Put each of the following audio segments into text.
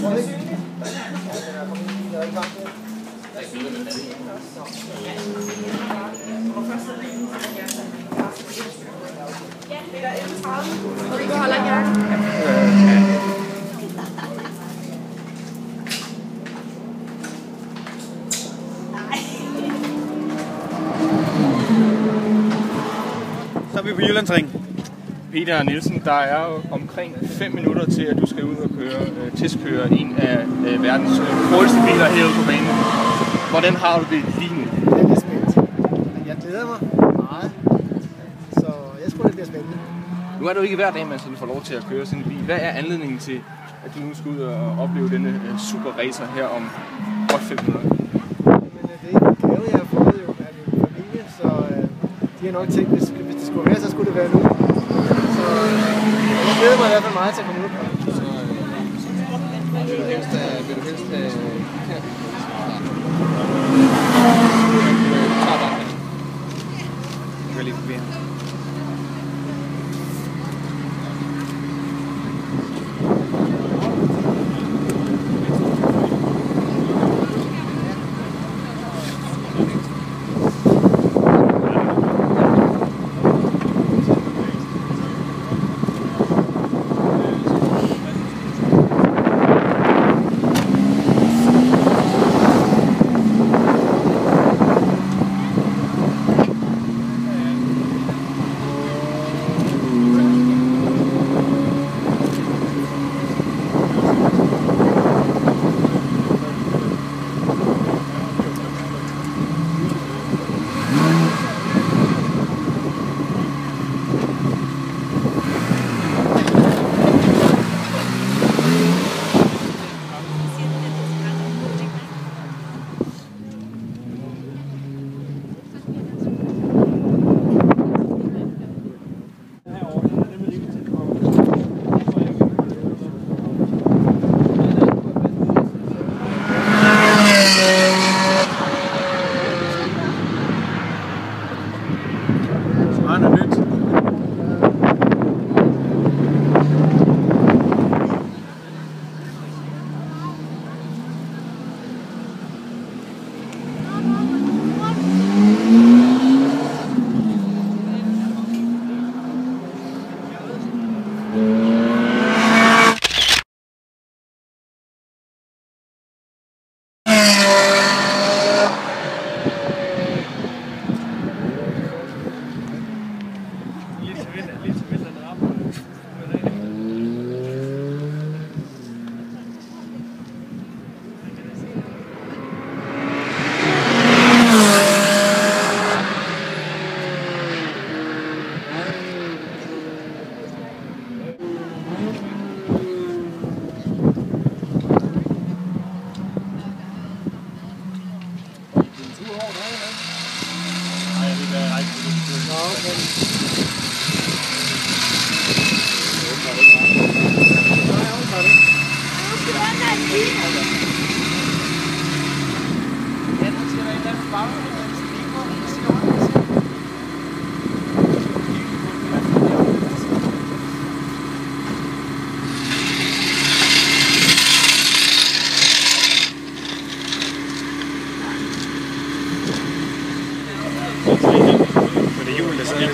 Så er vi på Jyllandsring. Peter Nielsen, der er jo omkring 5 minutter til, at du skal ud og testkøre en af verdens hurtigste biler herude på banen. Hvordan har du det lige nu? Det er lidt spændt. Jeg glæder mig meget, så jeg tror, det bliver spændende. Nu er det jo ikke hver dag, man sådan får lov til at køre sådan en bil. Hvad er anledningen til, at du nu skal ud og opleve denne super racer her om godt 5 minutter? Det er en gave, jeg har fået jo af min familie, så de har nok tænkt, hvis det skulle være, så skulle det være nu. Så jeg glæder mig i hvert fald meget til at komme ud. Så vil du helst have Jeg kan lige forbi her.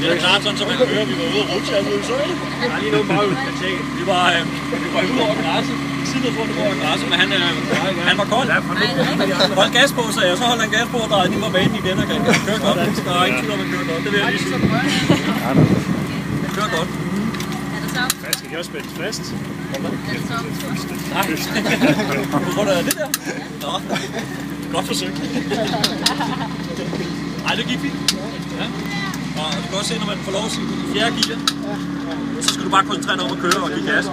Det er klart sådan, så man kan høre, at vi var ude og rutsche altså ude i søjle. Der er lige noget bagud, kan tjekke. Vi var ude over græsset. Siden af rundt over græsset, men han var kold. Hold gas på, sagde jeg. Så holdt han gas på og drejede lige på banen igen og kan køre godt. Der er ingen tvivl om, at køre godt. Det vil jeg lige sige. Han kører godt. Hvad skal de også spændes fast? Nej. På grund af det der? Nå. Godt forsøg. Ej, det gik fint. Ja. Og du kan også se, når man får lov at sige i fjerde gear, så skal du bare koncentrere dig om at køre og give gas.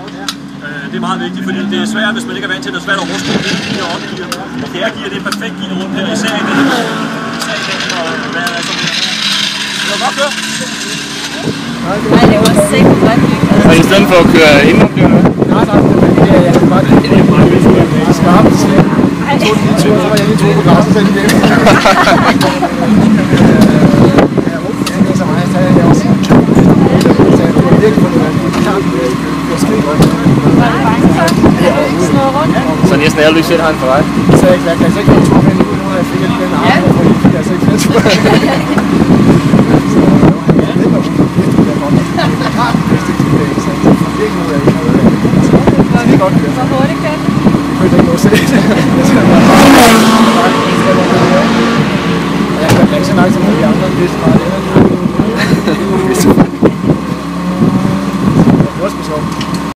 Det er meget vigtigt, fordi det er svært, hvis man ikke er vant til det. Det er svært at overskue det gear og gear. Og fjerde gear, det er perfekt gear rundt her, især i den og hvad er sådan her. Vil du godt køre? Nej, det var sikkert godt. Så i stedet for at køre indenom, det var noget? Nej, jeg kan godt lide det. Det er skarpt slet. Så var jeg lige to på græsset selv igen. Så så næsten ærgerligt, at du ikke selv har en Ferrari. Så jeg kan altså ikke få en tur med nu, når jeg fik den arm, og jeg fik altså ikke flere tur. Så jeg ved nok, hvis du bliver godt. Hvis det ikke er så det er ikke noget, jeg ikke har været. Det er godt kørt. Hvor hurtigt kørt? Jeg følte ikke noget selv. Jeg skal bare... Jeg kan ikke så langt som nogle af de andre. Det er så meget lettere.